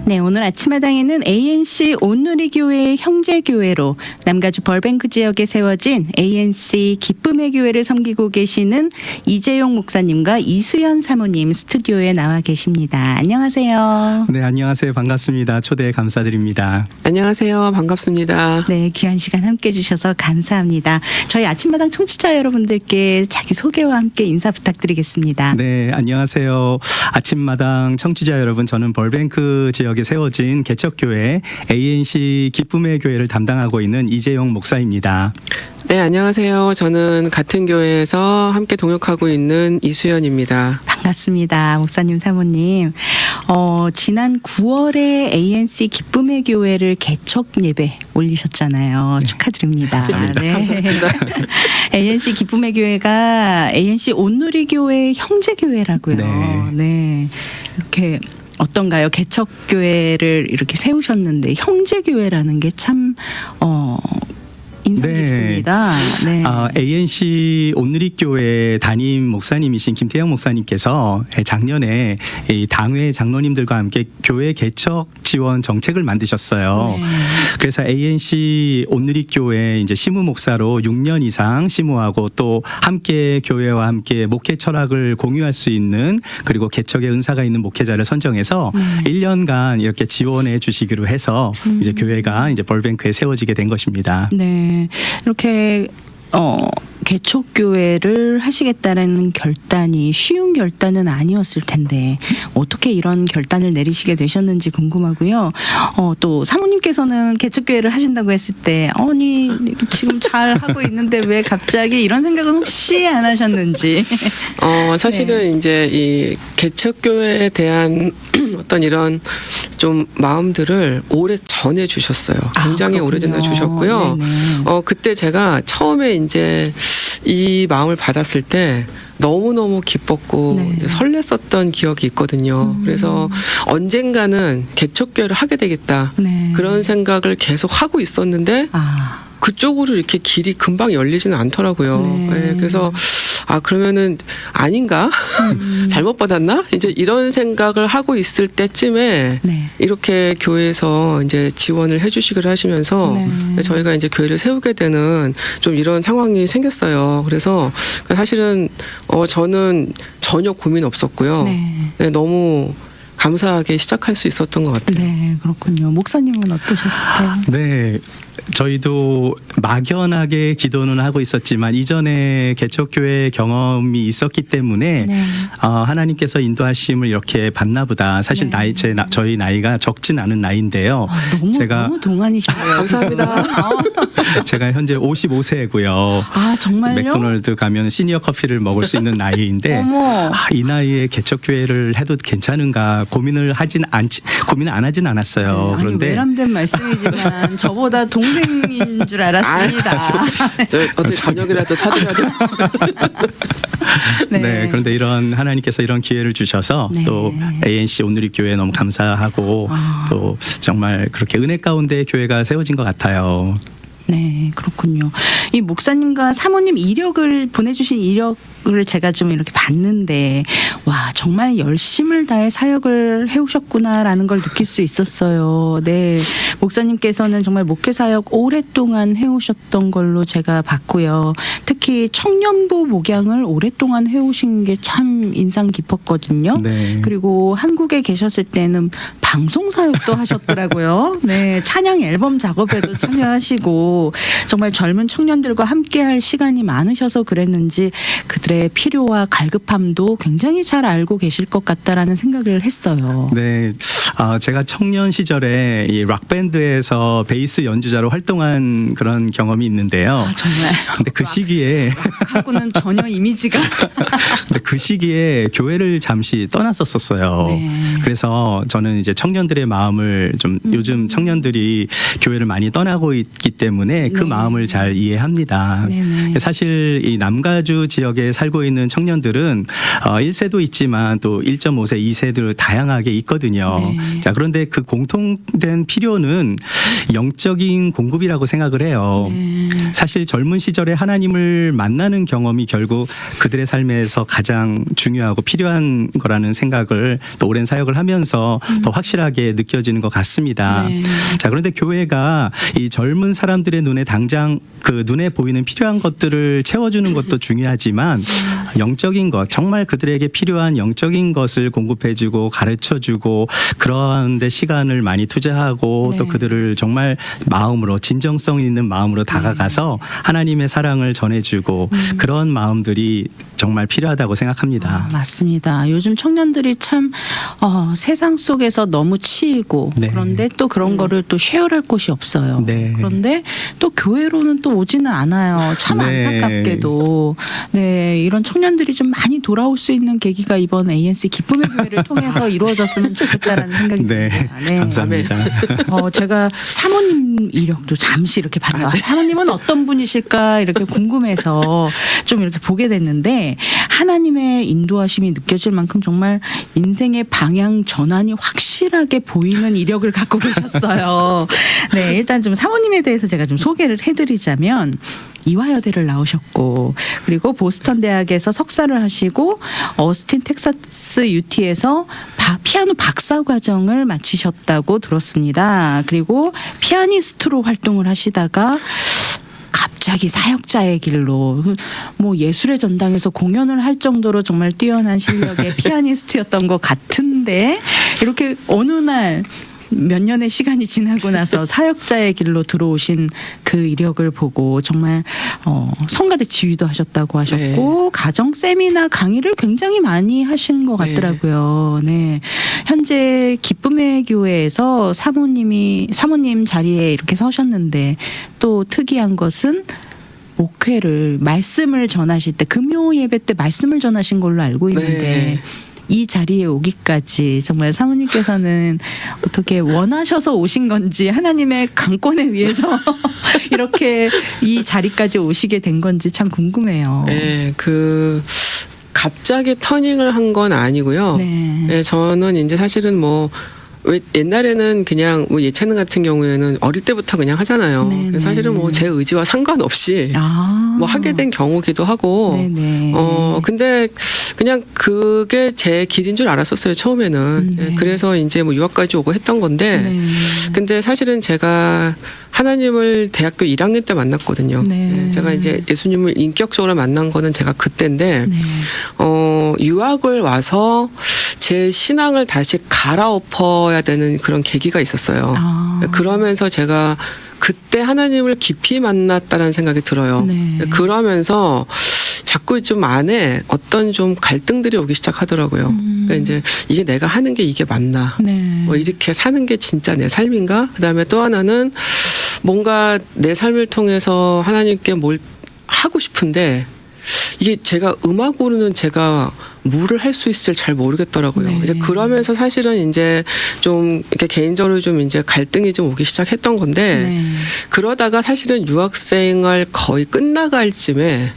네, 오늘 아침마당에는 ANC 온누리교회 형제교회로 남가주 벌뱅크 지역에 세워진 ANC 기쁨의 교회를 섬기고 계시는 이재용 목사님과 이수연 사모님 스튜디오에 나와 계십니다. 안녕하세요. 네, 안녕하세요. 반갑습니다. 초대 감사드립니다. 안녕하세요. 반갑습니다. 네, 귀한 시간 함께 해주셔서 감사합니다. 저희 아침마당 청취자 여러분들께 자기소개와 함께 인사 부탁드리겠습니다. 네, 안녕하세요. 아침마당 청취자 여러분, 저는 벌뱅크 지역에 세워진 개척교회 ANC 기쁨의 교회를 담당하고 있는 이재용 목사입니다. 네, 안녕하세요. 저는 같은 교회에서 함께 동역하고 있는 이수연입니다. 반갑습니다. 목사님, 사모님. 지난 9월에 ANC 기쁨의 교회를 개척 예배 올리셨잖아요. 네. 축하드립니다. 네. 감사합니다. ANC 기쁨의 교회가 ANC 온누리교회 형제교회라고요. 네. 네. 이렇게 어떤가요? 개척교회를 이렇게 세우셨는데 형제교회라는 게 참 인상 네. 깊습니다. 네. ANC 온누리교회 담임 목사님이신 김태형 목사님께서 작년에 이 당회 장로님들과 함께 교회 개척 지원 정책을 만드셨어요. 네. 그래서 ANC 온누리교회 이제 시무 목사로 6년 이상 시무하고 또 함께 교회와 함께 목회 철학을 공유할 수 있는, 그리고 개척의 은사가 있는 목회자를 선정해서 1년간 이렇게 지원해 주시기로 해서 이제 교회가 이제 벌뱅크에 세워지게 된 것입니다. 네. 이렇게 개척교회를 하시겠다는 결단이 쉬운 결단은 아니었을 텐데 어떻게 이런 결단을 내리시게 되셨는지 궁금하고요. 또 사모님께서는 개척교회를 하신다고 했을 때 아니 지금 잘 하고 있는데 왜 갑자기 이런 생각은 혹시 안 하셨는지. 사실은 이제 이 개척교회에 대한 어떤 이런 좀 마음들을 오래 전에 주셨어요. 굉장히 오래전에 주셨고요. 그때 제가 처음에 이제 이 마음을 받았을 때 너무너무 기뻤고 이제 설렜었던 기억이 있거든요. 그래서 언젠가는 개척교회를 하게 되겠다. 그런 생각을 계속 하고 있었는데 그쪽으로 이렇게 길이 금방 열리지는 않더라고요. 네, 그래서 그러면은 아닌가? 잘못 받았나? 이제 이런 생각을 하고 있을 때쯤에 이렇게 교회에서 이제 지원을 해주시기를 하시면서 저희가 이제 교회를 세우게 되는 좀 이런 상황이 생겼어요. 그래서 사실은 저는 전혀 고민 없었고요. 네, 너무 감사하게 시작할 수 있었던 것 같아요. 네, 그렇군요. 목사님은 어떠셨을까요? 네. 저희도 막연하게 기도는 하고 있었지만 이전에 개척교회 경험이 있었기 때문에 하나님께서 인도하심을 이렇게 받나 보다. 사실 저희 나이가 적진 않은 나이인데요. 너무 동안이시네요. 감사합니다. 제가 현재 55세고요. 정말요? 맥도날드 가면 시니어 커피를 먹을 수 있는 나이인데 이 나이에 개척교회를 해도 괜찮은가 고민을 안 하진 않았어요. 그런데 외람된 말씀이지만 저보다 동생인 줄 알았습니다. 어떻게 저녁이라도 사드려도. 네, 그런데 이런 하나님께서 이런 기회를 주셔서 또 ANC 온누리교회 너무 감사하고 또 정말 그렇게 은혜 가운데 교회가 세워진 것 같아요. 네, 그렇군요. 이 목사님과 사모님 이력을 보내주신 이력을 제가 좀 이렇게 봤는데 와, 정말 열심을 다해 사역을 해오셨구나라는 걸 느낄 수 있었어요. 네, 목사님께서는 정말 목회 사역 오랫동안 해오셨던 걸로 제가 봤고요. 특히 청년부 목양을 오랫동안 해오신 게 참 인상 깊었거든요. 그리고 한국에 계셨을 때는 방송 사역도 하셨더라고요. 네, 찬양 앨범 작업에도 참여하시고 정말 젊은 청년들과 함께할 시간이 많으셔서 그랬는지 그들의 필요와 갈급함도 굉장히 잘 알고 계실 것 같다라는 생각을 했어요. 네, 제가 청년 시절에 이 락밴드에서 베이스 연주자로 활동한 그런 경험이 있는데요. 정말. 근데 그 시기에 하고는 전혀 이미지가. 근데 그 시기에 교회를 잠시 떠났었어요. 그래서 저는 이제 청년들의 마음을 좀 요즘 청년들이 교회를 많이 떠나고 있기 때문에 그 마음을 잘 이해합니다. 사실 이 남가주 지역에 살고 있는 청년들은 1세도 있지만 또 1.5세, 2세도 다양하게 있거든요. 자, 그런데 그 공통된 필요는 영적인 공급이라고 생각을 해요. 네. 사실 젊은 시절에 하나님을 만나는 경험이 결국 그들의 삶에서 가장 중요하고 필요한 거라는 생각을 또 오랜 사역을 하면서 더 확실하게 느껴지는 것 같습니다. 네. 자, 그런데 교회가 이 젊은 사람들의 눈에 당장 그 눈에 보이는 필요한 것들을 채워주는 것도 중요하지만 영적인 것, 정말 그들에게 필요한 영적인 것을 공급해주고 가르쳐주고 그런데 시간을 많이 투자하고 네. 또 그들을 정말 마음으로 진정성 있는 마음으로 다가가서 하나님의 사랑을 전해주고 그런 마음들이 정말 필요하다고 생각합니다. 맞습니다. 요즘 청년들이 참 세상 속에서 너무 치이고 네. 그런데 또 그런 거를 또 쉐어할 곳이 없어요. 네. 그런데 또 교회로는 또 오지는 않아요. 참 네. 안타깝게도. 네, 이런 청년들이 좀 많이 돌아올 수 있는 계기가 이번 ANC 기쁨의 교회를 통해서 이루어졌으면 좋겠다라는 생각이 네, 듭니다. 네. 감사합니다. 제가 사모님 이력도 잠시 이렇게 봤는데 사모님은 어떤 분이실까 이렇게 궁금해서 좀 이렇게 보게 됐는데 하나님의 인도하심이 느껴질 만큼 정말 인생의 방향 전환이 확실하게 보이는 이력을 갖고 계셨어요. 네, 일단 좀 사모님에 대해서 제가 좀 소개를 해드리자면 이화여대를 나오셨고 그리고 보스턴 대학에서 석사를 하시고 어스틴 텍사스 UT에서 피아노 박사 과정을 마치셨다고 들었습니다. 그리고 피아니스트로 활동을 하시다가 갑자기 사역자의 길로 뭐 예술의 전당에서 공연을 할 정도로 정말 뛰어난 실력의 피아니스트였던 것 같은데 이렇게 어느 날 몇 년의 시간이 지나고 나서 사역자의 길로 들어오신 그 이력을 보고 정말 성가대 지휘도 하셨다고 하셨고 가정 세미나 강의를 굉장히 많이 하신 것 같더라고요. 네. 현재 기쁨의 교회에서 사모님 자리에 이렇게 서셨는데 또 특이한 것은 목회를 말씀을 전하실 때 금요 예배 때 말씀을 전하신 걸로 알고 있는데 이 자리에 오기까지 정말 사모님께서는 어떻게 원하셔서 오신 건지 하나님의 강권에 의해서 이렇게 이 자리까지 오시게 된 건지 참 궁금해요. 네, 갑자기 터닝을 한 건 아니고요. 네. 네, 저는 이제 사실은 왜 옛날에는 그냥 뭐 예체능 같은 경우에는 어릴 때부터 그냥 하잖아요. 네네. 사실은 뭐 제 의지와 상관없이 뭐 하게 된 경우기도 하고. 네네. 근데 그냥 그게 제 길인 줄 알았었어요, 처음에는. 네. 그래서 이제 뭐 유학까지 오고 했던 건데. 네. 근데 사실은 제가 하나님을 대학교 1학년 때 만났거든요. 네. 제가 이제 예수님을 인격적으로 만난 거는 제가 그때인데, 네. 유학을 와서 제 신앙을 다시 갈아엎어야 되는 그런 계기가 있었어요. 그러면서 제가 그때 하나님을 깊이 만났다는 생각이 들어요. 네. 그러면서 자꾸 좀 안에 어떤 좀 갈등들이 오기 시작하더라고요. 그러니까 이제 이게 내가 하는 게 이게 맞나? 네. 뭐 이렇게 사는 게 진짜 내 삶인가? 그다음에 또 하나는 뭔가 내 삶을 통해서 하나님께 뭘 하고 싶은데 이게 제가 음악으로는 제가 뭐를 할 수 있을 잘 모르겠더라고요. 네. 이제 그러면서 사실은 이제 좀 이렇게 개인적으로 좀 이제 갈등이 좀 오기 시작했던 건데 네. 그러다가 사실은 유학생활 거의 끝나갈 쯤에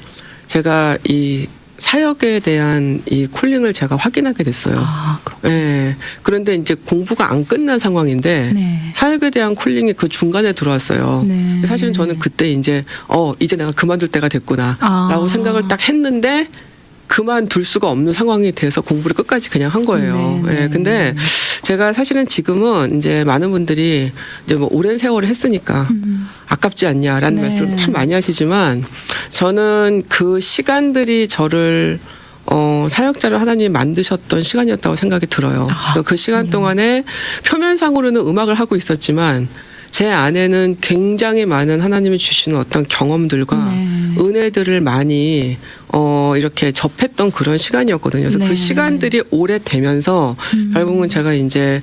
제가 이 사역에 대한 이 콜링을 제가 확인하게 됐어요. 그렇군요. 네. 그런데 이제 공부가 안 끝난 상황인데 네. 사역에 대한 콜링이 그 중간에 들어왔어요. 네. 사실은 저는 그때 이제 이제 내가 그만둘 때가 됐구나라고 생각을 딱 했는데 그만둘 수가 없는 상황이 돼서 공부를 끝까지 그냥 한 거예요. 네, 네. 예, 근데 제가 사실은 지금은 이제 많은 분들이 이제 뭐 오랜 세월을 했으니까 아깝지 않냐라는 네. 말씀을 참 많이 하시지만 저는 그 시간들이 저를 사역자를 하나님이 만드셨던 시간이었다고 생각이 들어요. 그래서 그 시간 동안에 표면상으로는 음악을 하고 있었지만 제 안에는 굉장히 많은 하나님이 주시는 어떤 경험들과 은혜들을 많이 이렇게 접했던 그런 시간이었거든요. 그래서 그 시간들이 오래 되면서 결국은 제가 이제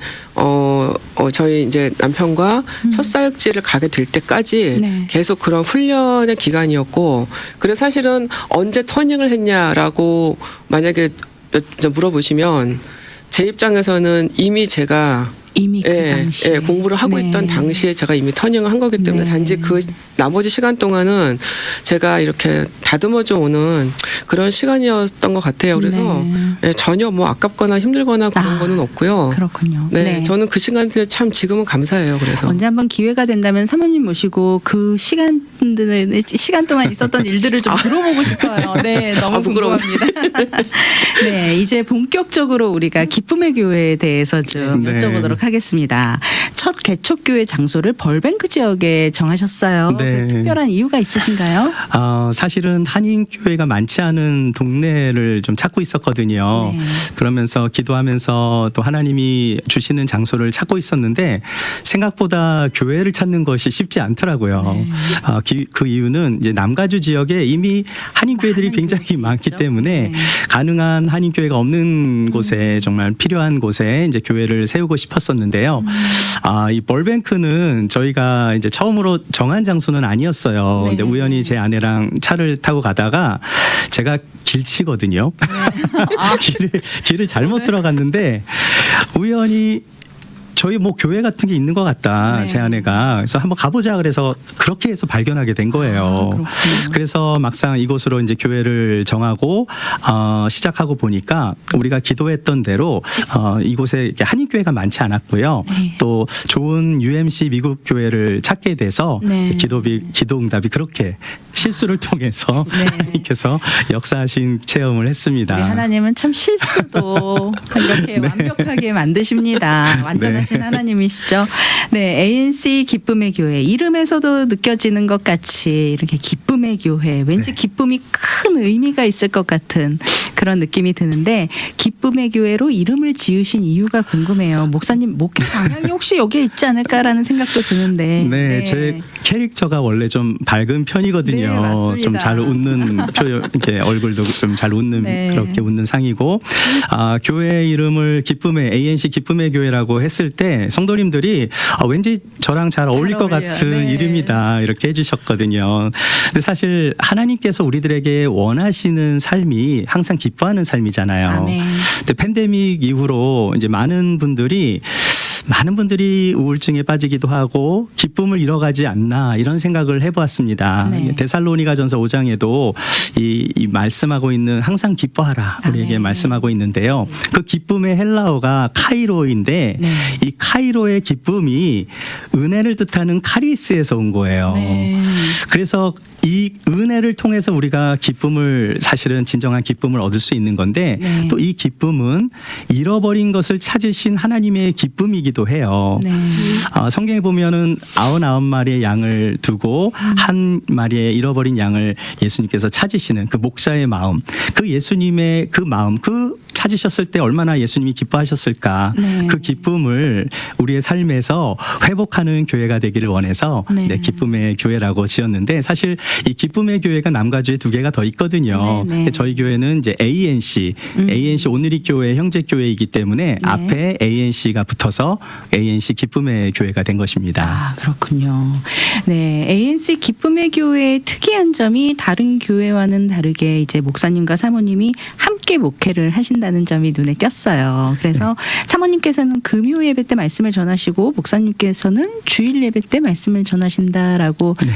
저희 이제 남편과 첫 사역지를 가게 될 때까지 계속 그런 훈련의 기간이었고, 그래서 사실은 언제 터닝을 했냐라고 만약에 물어보시면 제 입장에서는 이미 제가 이미 그 당시에 공부를 하고 네. 있던 당시에 제가 이미 터닝을 한 거기 때문에 네. 단지 그 나머지 시간 동안은 제가 이렇게 다듬어져 오는 그런 시간이었던 것 같아요. 그래서 네. 전혀 뭐 아깝거나 힘들거나 그런 거는 없고요. 그렇군요. 네, 저는 그 시간들이 참 지금은 감사해요. 그래서 언제 한번 기회가 된다면 사모님 모시고 그 시간 동안 있었던 일들을 좀 들어보고 싶어요. 네, 너무 부끄러운데. 궁금합니다. 네, 이제 본격적으로 우리가 기쁨의 교회에 대해서 좀 네. 여쭤보도록 하겠습니다. 첫 개척교회 장소를 벌뱅크 지역에 정하셨어요. 네. 그 특별한 이유가 있으신가요? 사실은 한인교회가 많지 않은 동네를 좀 찾고 있었거든요. 네. 그러면서 기도하면서 또 하나님이 주시는 장소를 찾고 있었는데 생각보다 교회를 찾는 것이 쉽지 않더라고요. 네. 그 이유는 이제 남가주 지역에 이미 한인교회들이 많은 굉장히 교회들이 많기 있죠. 때문에 네. 가능한 한인교회가 없는 곳에 정말 필요한 곳에 이제 교회를 세우고 싶었었는데요. 이 벌뱅크는 저희가 이제 처음으로 정한 장소는 아니었어요. 근데 네. 우연히 제 아내랑 차를 타고 가다가 제가 길치거든요. 길을 잘못 들어갔는데 우연히 저희 뭐 교회 같은 게 있는 것 같다. 네. 제 아내가. 그래서 한번 가보자 그래서 그렇게 해서 발견하게 된 거예요. 그렇군요. 그래서 막상 이곳으로 이제 교회를 정하고 시작하고 보니까 우리가 기도했던 대로 이곳에 이렇게 한인교회가 많지 않았고요. 네. 또 좋은 UMC 미국 교회를 찾게 돼서 네. 이제 기도응답이 그렇게 실수를 통해서 네. 하나님께서 역사하신 체험을 했습니다. 우리 하나님은 참 실수도 이렇게 완벽하게 만드십니다. 완전하신 하나님이시죠. 네, ANC 기쁨의 교회 이름에서도 느껴지는 것 같이 이렇게 기쁨의 교회 왠지 기쁨이 큰 의미가 있을 것 같은 그런 느낌이 드는데 기쁨의 교회로 이름을 지으신 이유가 궁금해요. 목사님 목회 방향이 혹시 여기에 있지 않을까라는 생각도 드는데. 네, 제 캐릭터가 원래 좀 밝은 편이거든요. 네, 맞습니다. 좀 잘 웃는 표현, 이렇게 얼굴도 좀 잘 웃는 네. 그렇게 웃는 상이고, 교회 이름을 기쁨의 ANC 기쁨의 교회라고 했을 때 성도님들이 왠지 저랑 잘 어울릴 것 어울려요. 같은 네. 이름이다 이렇게 해주셨거든요. 근데 사실 하나님께서 우리들에게 원하시는 삶이 항상 기뻐하는 삶이잖아요. 아멘. 근데 팬데믹 이후로 이제 많은 분들이 우울증에 빠지기도 하고 기쁨을 잃어가지 않나 이런 생각을 해보았습니다. 네. 데살로니가전서 5장에도 이 말씀하고 있는 항상 기뻐하라 우리에게 아멘. 말씀하고 있는데요. 그 기쁨의 헬라어가 카이로인데 네. 이 카이로의 기쁨이 은혜를 뜻하는 카리스에서 온 거예요. 네. 그래서 이 은혜를 통해서 우리가 기쁨을 사실은 진정한 기쁨을 얻을 수 있는 건데 네. 또 이 기쁨은 잃어버린 것을 찾으신 하나님의 기쁨이기도 해요. 네. 성경에 보면은 99마리의 양을 두고 한 마리의 잃어버린 양을 예수님께서 찾으시는 그 목자의 마음, 그 예수님의 그 마음, 그 찾으셨을 때 얼마나 예수님이 기뻐하셨을까. 네. 그 기쁨을 우리의 삶에서 회복하는 교회가 되기를 원해서 네. 기쁨의 교회라고 지었는데 사실 이 기쁨의 교회가 남가주에 2개가 더 있거든요. 네, 네. 저희 교회는 이제 ANC 오늘이 교회 형제 교회이기 때문에 앞에 ANC가 붙어서 ANC 기쁨의 교회가 된 것입니다. 아, 그렇군요. 네, ANC 기쁨의 교회의 특이한 점이 다른 교회와는 다르게 이제 목사님과 사모님이 함께 목회를 하신다는 점이 눈에 띄었어요. 그래서 사모님께서는 금요 예배 때 말씀을 전하시고 목사님께서는 주일 예배 때 말씀을 전하신다라고 네.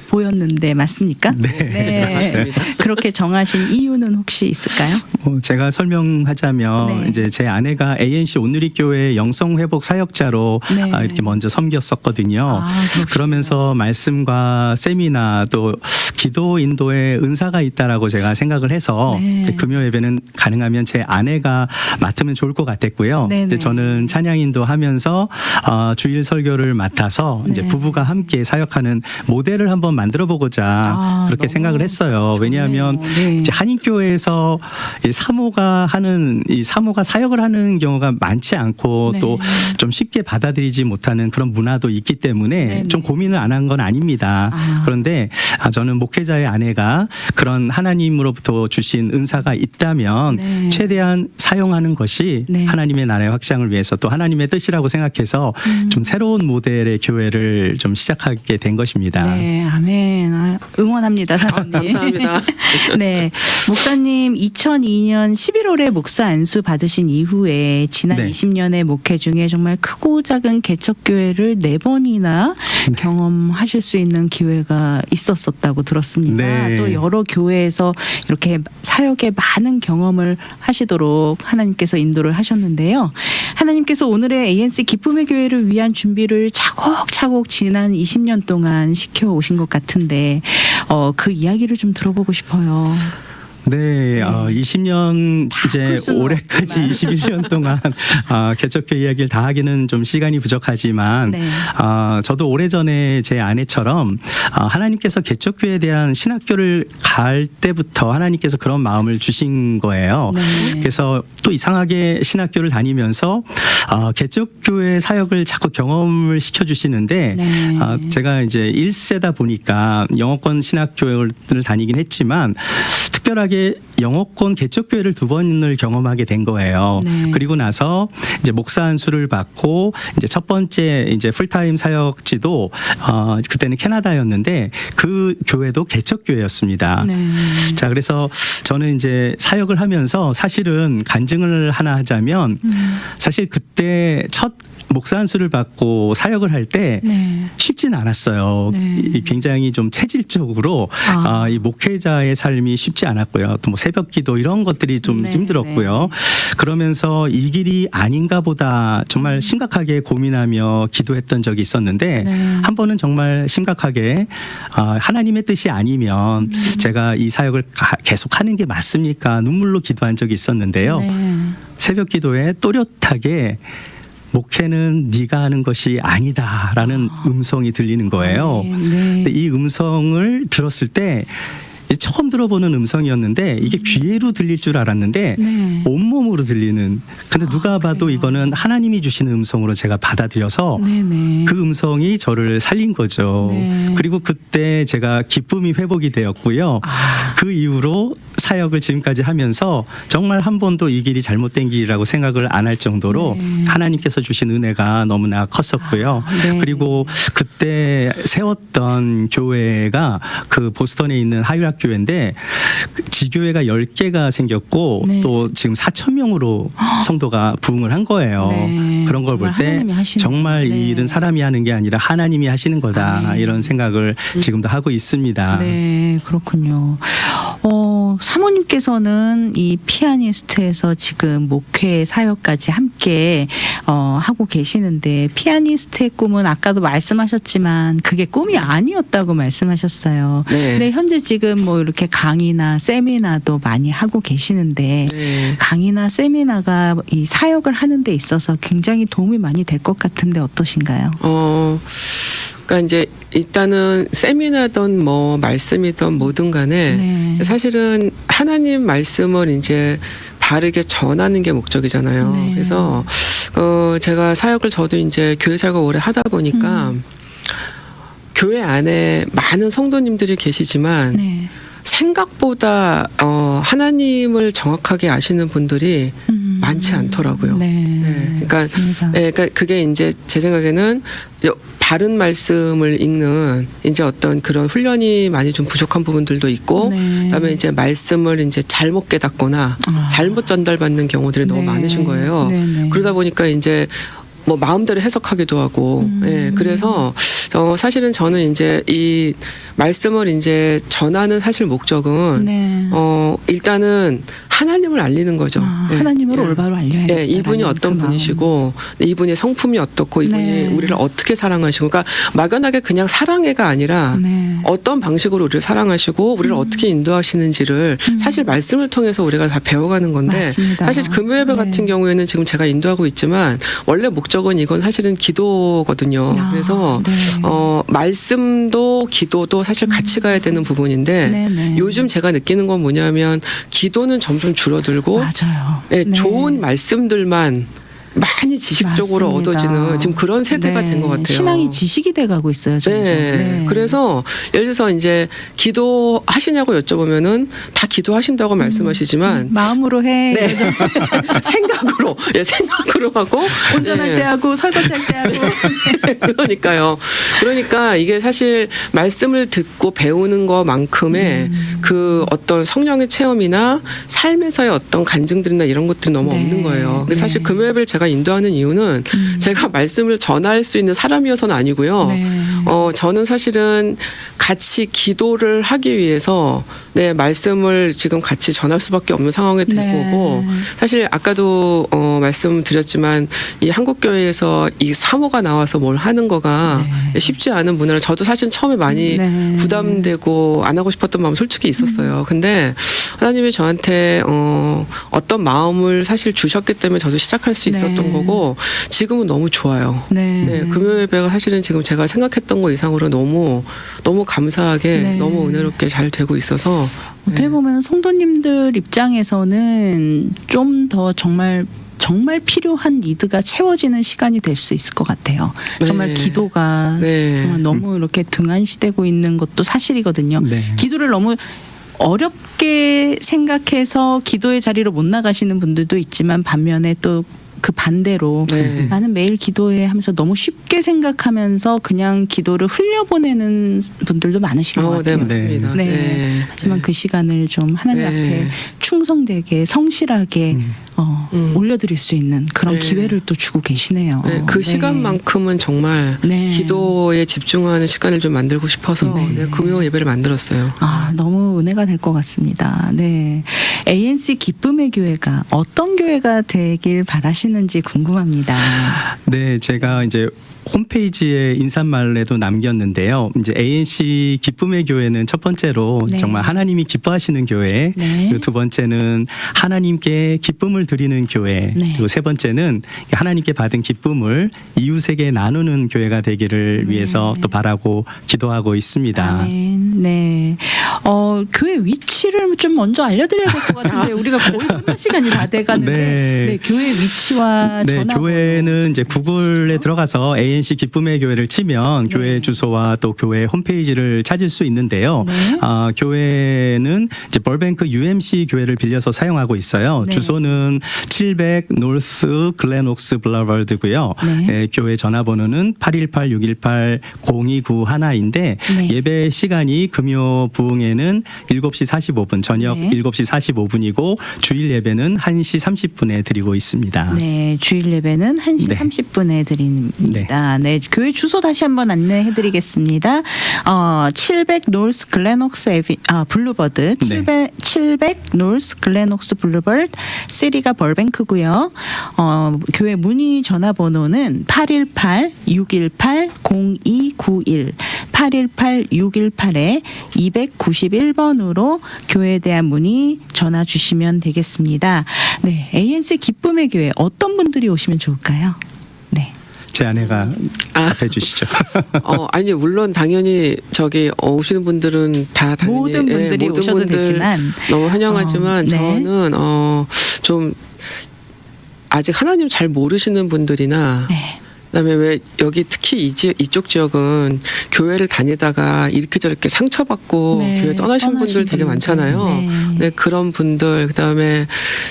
보였는데 맞습니까? 네, 맞습니다. 그렇게 정하신 이유는 혹시 있을까요? 제가 설명하자면 네. 이제 제 아내가 ANC 오늘이 교회 영성 회복 사역자로 네. 이렇게 먼저 섬겼었거든요. 그렇군요. 그러면서 말씀과 세미나 또 기도 인도에 은사가 있다라고 제가 생각을 해서 네. 이제 금요 예배는 가능하면 제 아내가 맡으면 좋을 것 같았고요. 네, 이제 네. 저는 찬양 인도하면서 주일 설교를 맡아서 이제 네. 부부가 함께 사역하는 모델을 한번 만들어 보고자 그렇게 너무 생각을 했어요. 왜냐하면 네. 이제 한인교회에서 이 사모가 사역을 하는 경우가 많지 않고 네. 또 좀 쉽게 받아들이지 못하는 그런 문화도 있기 때문에 네, 좀 네. 고민을 안 한 건 아닙니다. 아. 그런데 저는 목회자의 아내가 그런 하나님으로부터 주신 은사가 있다면 네. 최대한 사용하는 것이 네. 하나님의 나라의 확장을 위해서 또 하나님의 뜻이라고 생각해서 좀 새로운 모델의 교회를 좀 시작하게 된 것입니다. 네, 아멘. 응원합니다, 사모님. 감사합니다. 네, 목사님 2002년 11월에 목사 안수 받으신 이후에 지난 네. 20년의 목회 중에 정말 크고 작은 개척교회를 4번이나 경험하실 수 있는 기회가 있었었다고 들었습니다. 네. 또 여러 교회에서 이렇게 사역에 많은 경험을 하시도록 하나님께서 인도를 하셨는데요. 하나님께서 오늘의 ANC 기쁨의 교회를 위한 준비를 차곡차곡 지난 20년 동안 시켜오신 것 같은데 그 이야기를 좀 들어보고 싶어요. 네, 20년 이제 풀 수는 올해까지 없지만. 21년 동안 개척교 이야기를 다 하기는 좀 시간이 부족하지만 네. 저도 오래전에 제 아내처럼 하나님께서 개척교에 대한 신학교를 갈 때부터 하나님께서 그런 마음을 주신 거예요. 네. 그래서 또 이상하게 신학교를 다니면서 개척교회 사역을 자꾸 경험을 시켜주시는데 네. 제가 이제 1세다 보니까 영어권 신학교를 다니긴 했지만 특별하게 영어권 개척교회를 2번을 경험하게 된 거예요. 네. 그리고 나서 이제 목사 안수를 받고 이제 첫 번째 이제 풀타임 사역지도 그때는 캐나다였는데 그 교회도 개척교회였습니다. 네. 자, 그래서 저는 이제 사역을 하면서 사실은 간증을 하나 하자면 사실 그때 첫 목사 안수를 받고 사역을 할 때 네. 쉽진 않았어요. 네. 굉장히 좀 체질적으로 이 목회자의 삶이 쉽지 않았고요. 또 뭐 새벽 기도 이런 것들이 좀 네, 힘들었고요. 그러면서 이 길이 아닌가 보다 정말 심각하게 고민하며 기도했던 적이 있었는데 네. 한 번은 정말 심각하게 하나님의 뜻이 아니면 제가 이 사역을 계속 하는 게 맞습니까? 눈물로 기도한 적이 있었는데요. 네. 새벽 기도에 또렷하게 목회는 네가 하는 것이 아니다라는 음성이 들리는 거예요. 네. 근데 이 음성을 들었을 때 처음 들어보는 음성이었는데 이게 귀로 들릴 줄 알았는데 네. 온몸으로 들리는. 근데 누가 봐도 그래요? 이거는 하나님이 주시는 음성으로 제가 받아들여서 네네. 그 음성이 저를 살린 거죠. 네. 그리고 그때 제가 기쁨이 회복이 되었고요. 그 이후로 사역을 지금까지 하면서 정말 한 번도 이 길이 잘못된 길이라고 생각을 안 할 정도로 네. 하나님께서 주신 은혜가 너무나 컸었고요. 네. 그리고 그때 세웠던 교회가 그 보스턴에 있는 하율학 교회인데 지교회가 10개가 생겼고 네. 또 지금 4,000명으로 성도가 부흥을 한 거예요. 네. 그런 걸 볼 정말 때 하나님이 하시는 정말 네. 이 일은 사람이 하는 게 아니라 하나님이 하시는 거다. 네. 이런 생각을 지금도 하고 있습니다. 네, 그렇군요. 사모님께서는 이 피아니스트에서 지금 목회 사역까지 함께 하고 계시는데 피아니스트의 꿈은 아까도 말씀하셨지만 그게 꿈이 아니었다고 말씀하셨어요. 네. 근데 현재 지금 뭐 이렇게 강의나 세미나도 많이 하고 계시는데 네. 강의나 세미나가 이 사역을 하는 데 있어서 굉장히 도움이 많이 될 것 같은데 어떠신가요? 그러니까 이제 일단은 세미나든 뭐 말씀이든 뭐든 간에 네. 사실은 하나님 말씀을 이제 바르게 전하는 게 목적이잖아요. 네. 그래서 제가 사역을 저도 이제 교회 사역을 오래 하다 보니까 교회 안에 많은 성도님들이 계시지만 네. 생각보다 하나님을 정확하게 아시는 분들이 많지 않더라고요. 네. 네. 그러니까, 맞습니다. 그러니까 그게 이제 제 생각에는 바른 말씀을 읽는 이제 어떤 그런 훈련이 많이 좀 부족한 부분들도 있고, 네. 그다음에 이제 말씀을 이제 잘못 깨닫거나 아. 잘못 전달받는 경우들이 너무 네. 많으신 거예요. 네네. 그러다 보니까 이제 뭐 마음대로 해석하기도 하고, 예, 그래서 사실은 저는 이제 이 말씀을 이제 전하는 사실 목적은 네. 일단은 하나님을 알리는 거죠. 예, 하나님을 예. 올바로 알려야 네, 이분이 어떤 분이시고 이분의 성품이 어떻고 이분이 네. 우리를 어떻게 사랑하시고, 그러니까 막연하게 그냥 사랑해가 아니라 네. 어떤 방식으로 우리를 사랑하시고 우리를 어떻게 인도하시는지를 사실 말씀을 통해서 우리가 다 배워가는 건데, 맞습니다. 사실 금요예배 네. 같은 경우에는 지금 제가 인도하고 있지만 원래 목적은 이건 사실은 기도거든요. 아, 그래서 네. 말씀도 기도도 사실 같이 가야 되는 부분인데, 네네. 요즘 제가 느끼는 건 뭐냐면 기도는 점점 줄어들고 맞아요. 네, 네. 좋은 말씀들만 많이 지식적으로 맞습니다. 얻어지는 지금 그런 세대가 된 것 같아요. 신앙이 지식이 돼가고 있어요. 점점. 네. 그래서 예를 들어서 이제 기도하시냐고 여쭤보면은 다 기도하신다고 말씀하시지만 마음으로 해. 네. 생각으로 생각으로 하고 운전할 네. 때 하고 설거지할 때 하고. 그러니까요. 그러니까 이게 사실 말씀을 듣고 배우는 것만큼의 그 어떤 성령의 체험이나 삶에서의 어떤 간증들이나 이런 것들이 너무 네. 없는 거예요. 그래서 사실 네. 금요예배를 제가 인도하는 이유는 제가 말씀을 전할 수 있는 사람이어서는 아니고요. 네. 저는 사실은 같이 기도를 하기 위해서 말씀을 지금 같이 전할 수밖에 없는 상황이 된 네. 거고 사실 아까도 말씀드렸지만 이 한국교회에서 이 사모가 나와서 뭘 하는 거가 네. 쉽지 않은 문화를 저도 사실 처음에 많이 네. 부담되고 안 하고 싶었던 마음 솔직히 있었어요. 근데 하나님이 저한테 어떤 마음을 사실 주셨기 때문에 저도 시작할 수 있었던 네. 거고 지금은 너무 좋아요. 네. 금요예배가 사실은 지금 제가 생각했던 것 이상으로 너무 감사하게 네. 너무 은혜롭게 잘 되고 있어서 어떻게 보면 성도님들 입장에서는 좀 더 정말 필요한 니드가 채워지는 시간이 될 수 있을 것 같아요. 네. 정말 기도가 네. 정말 너무 이렇게 등한시되고 있는 것도 사실이거든요. 네. 기도를 너무 어렵게 생각해서 기도의 자리로 못 나가시는 분들도 있지만 반면에 또 그 반대로 네. 나는 매일 기도해 하면서 너무 쉽게 생각하면서 그냥 기도를 흘려보내는 분들도 많으신 것 네, 같아요. 맞습니다. 네. 네. 하지만 그 시간을 좀 하나님 네. 앞에 충성되게 성실하게 올려드릴 수 있는 그런 네. 기회를 또 주고 계시네요. 그 시간만큼은 정말 네. 기도에 집중하는 시간을 좀 만들고 싶어서 네. 금요 예배를 만들었어요. 너무 은혜가 될 것 같습니다. 네. ANC 기쁨의 교회가 어떤 교회가 되길 바라시는지 궁금합니다. 네, 제가 이제 홈페이지에 인사말에도 남겼는데요. 이제 ANC 기쁨의 교회는 첫 번째로 네. 정말 하나님이 기뻐하시는 교회, 네. 그리고 두 번째는 하나님께 기쁨을 드리는 교회, 네. 그리고 세 번째는 하나님께 받은 기쁨을 이웃에게 나누는 교회가 되기를 네. 위해서 또 바라고 기도하고 있습니다. 아멘. 네. 교회 위치를 좀 먼저 알려드려야 될 것 같은데 우리가 거의 끝날 시간이 다 돼가는데 네. 교회 위치와 네, 전화번호. 교회는 이제 구글에 들어가서 ANC 기쁨의 교회를 치면 네. 교회 주소와 또 교회 홈페이지를 찾을 수 있는데요. 네. 교회는 이제 벌뱅크 UMC 교회를 빌려서 사용하고 있어요. 네. 주소는 700 노스 글렌옥스 블라버드고요. 네. 교회 전화번호는 818-618-0291인데 네. 예배 시간이 금요 부흥회는 7시 45분, 저녁 네. 7시 45분이고 주일 예배는 1시 30분에 드리고 있습니다. 네, 주일 예배는 1시 네. 30분에 드립니다. 네, 교회 주소 다시 한번 안내해드리겠습니다. 700 노스 글렌옥스 블루버드, 네. 700 노스 글렌옥스 블루버드, 시리가 벌뱅크고요. 교회 문의 전화번호는 818-618-0291, 818-618-291번으로 교회에 대한 문의 전화 주시면 되겠습니다. 네, ANC 기쁨의 교회 어떤 분들이 오시면 좋을까요? 네. 제 아내가 답해 주시죠. 아니 물론 당연히 오시는 분들은 다 당연히 모든 분들이 모든 오셔도 분들 되지만 너무 환영하지만 네. 저는 좀 아직 하나님 잘 모르시는 분들이나 네. 그다음에 왜 여기 특히 이쪽 지역은 교회를 다니다가 이렇게 저렇게 상처받고 네, 교회 떠나신 분들 되게 많잖아요. 네. 네, 그런 분들 그다음에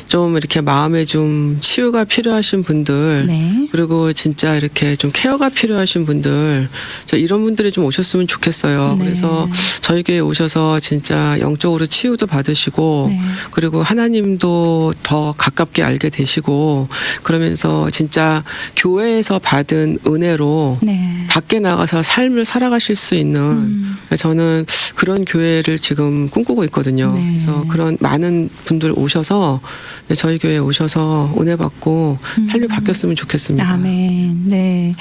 좀 이렇게 마음에 좀 치유가 필요하신 분들 네. 그리고 진짜 이렇게 좀 케어가 필요하신 분들 이런 분들이 좀 오셨으면 좋겠어요. 네. 그래서 저희 교회에 오셔서 진짜 영적으로 치유도 받으시고 네. 그리고 하나님도 더 가깝게 알게 되시고 그러면서 진짜 교회에서 받은 은혜로 네. 밖에 나가서 삶을 살아가실 수 있는 저는 그런 교회를 지금 꿈꾸고 있거든요. 네. 그래서 그런 많은 분들 오셔서 저희 교회에 오셔서 은혜 받고 삶이 바뀌었으면 좋겠습니다. 아멘. 네.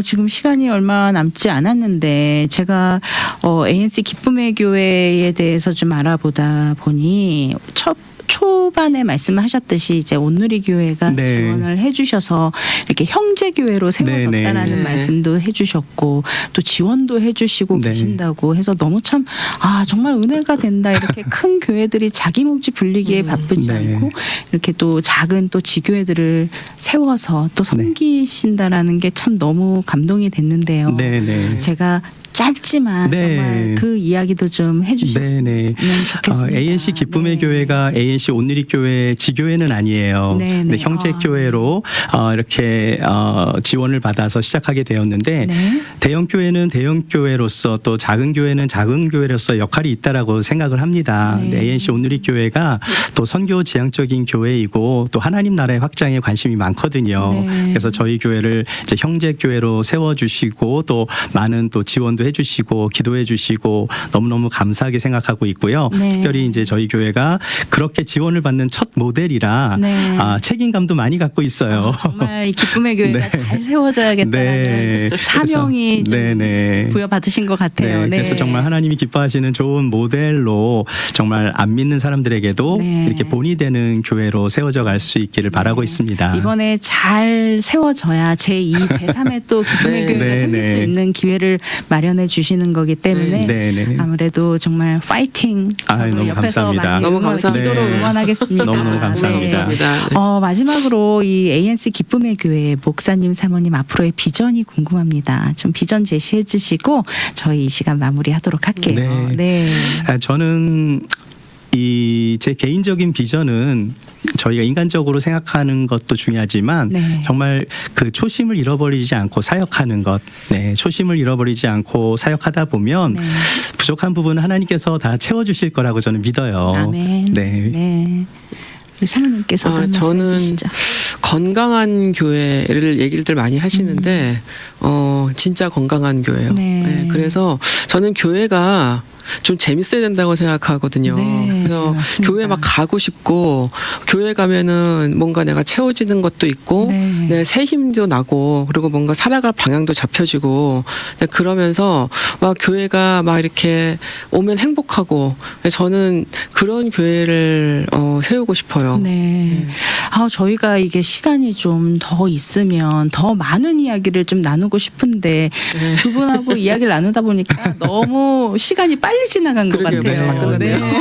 지금 시간이 얼마 남지 않았는데 제가 ANC 기쁨의 교회에 대해서 좀 알아보다 보니 초반에 말씀하셨듯이 이제 온누리교회가 네. 지원을 해주셔서 이렇게 형제교회로 세워졌다라는 네. 말씀도 해주셨고 또 지원도 해주시고 네. 계신다고 해서 너무 참 정말 은혜가 된다. 이렇게 큰 교회들이 자기 몸집 불리기에 바쁘지 네. 않고 이렇게 또 작은 또 지교회들을 세워서 또 섬기신다라는 게 참 너무 감동이 됐는데요. 네네. 제가 짧지만 네. 정말 그 이야기도 좀 해주셨으면 네네. 좋겠습니다. ANC 기쁨의 네. 교회가 ANC 온누리교회 지교회는 아니에요. 네, 근데 네. 형제교회로 이렇게 지원을 받아서 시작하게 되었는데 네. 대형 교회는 대형 교회로서 또 작은 교회는 작은 교회로서 역할이 있다라고 생각을 합니다. 네. 근데 ANC 온누리교회가 또 선교 지향적인 교회이고 또 하나님 나라의 확장에 관심이 많거든요. 네. 그래서 저희 교회를 이제 형제교회로 세워주시고 또 많은 또 지원도 해주시고 기도해주시고 너무너무 감사하게 생각하고 있고요. 네. 특별히 이제 저희 교회가 그렇게 지원을 받는 첫 모델이라 네. 책임감도 많이 갖고 있어요. 정말 이 기쁨의 교회가 네. 잘 세워져야겠다는 네. 사명이 그래서, 좀 네네. 부여받으신 것 같아요. 네, 그래서 정말 하나님이 기뻐하시는 좋은 모델로 정말 안 믿는 사람들에게도 네. 이렇게 본이 되는 교회로 세워져 갈 수 있기를 바라고 있습니다. 이번에 잘 세워져야 제2, 제3의 또 기쁨의 네. 교회가 네, 생길 수 네. 있는 기회를 마련해 주시는 거기 때문에 네, 네. 아무래도 정말 파이팅. 아유, 저도 너무 옆에서 감사합니다. 많이 너무 감사합니다. 기도로 네. 응원하겠습니다. 너무너무 감사합니다. 감사합니다. 네. 마지막으로 이 ANC 기쁨의 교회 목사님, 사모님 앞으로의 비전이 궁금합니다. 좀 비전 제시해 주시고 저희 이 시간 마무리하도록 할게요. 네. 저는 제 개인적인 비전은 저희가 인간적으로 생각하는 것도 중요하지만 네. 정말 그 초심을 잃어버리지 않고 사역하는 것, 초심을 잃어버리지 않고 사역하다 보면 네. 부족한 부분은 하나님께서 다 채워주실 거라고 저는 믿어요. 아멘. 네. 네. 우리 사모님께서도 한 말씀 저는 해주시죠. 건강한 교회를 얘기들 많이 하시는데 진짜 건강한 교회예요. 네. 그래서 저는 교회가 좀 재밌어야 된다고 생각하거든요. 네, 그래서 맞습니다. 교회 막 가고 싶고 교회 가면은 뭔가 내가 채워지는 것도 있고 네. 내 새 힘도 나고 그리고 뭔가 살아갈 방향도 잡혀지고 그러면서 막 교회가 막 이렇게 오면 행복하고 저는 그런 교회를 세우고 싶어요. 네. 저희가 이게 시간이 좀 더 있으면 더 많은 이야기를 좀 나누고 싶은데 네. 두 분하고 이야기를 나누다 보니까 너무 시간이 빨리 지나간 것 그러게요. 벌써 다 같아요. 끝났네요.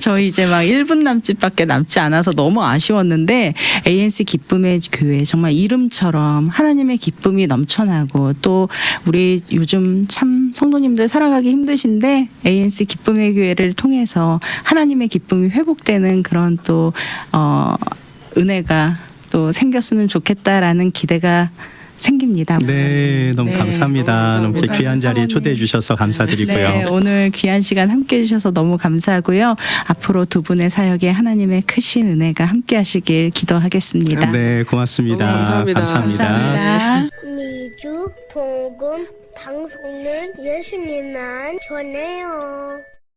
저희 이제 막 1분 남짓밖에 남지 않아서 너무 아쉬웠는데 ANC 기쁨의 교회 정말 이름처럼 하나님의 기쁨이 넘쳐나고 또 우리 요즘 참 성도님들 살아가기 힘드신데 ANC 기쁨의 교회를 통해서 하나님의 기쁨이 회복되는 그런 또 은혜가 또 생겼으면 좋겠다라는 기대가 생깁니다. 네, 너무 네. 감사합니다. 너무 너무 감사합니다. 귀한 자리에 초대해 주셔서 감사드리고요. 네, 오늘 귀한 시간 함께 해주셔서 너무 감사하고요. 앞으로 두 분의 사역에 하나님의 크신 은혜가 함께 하시길 기도하겠습니다. 네, 고맙습니다. 너무 감사합니다. 감사합니다. 미주 복음 방송은 예수님만 전해요.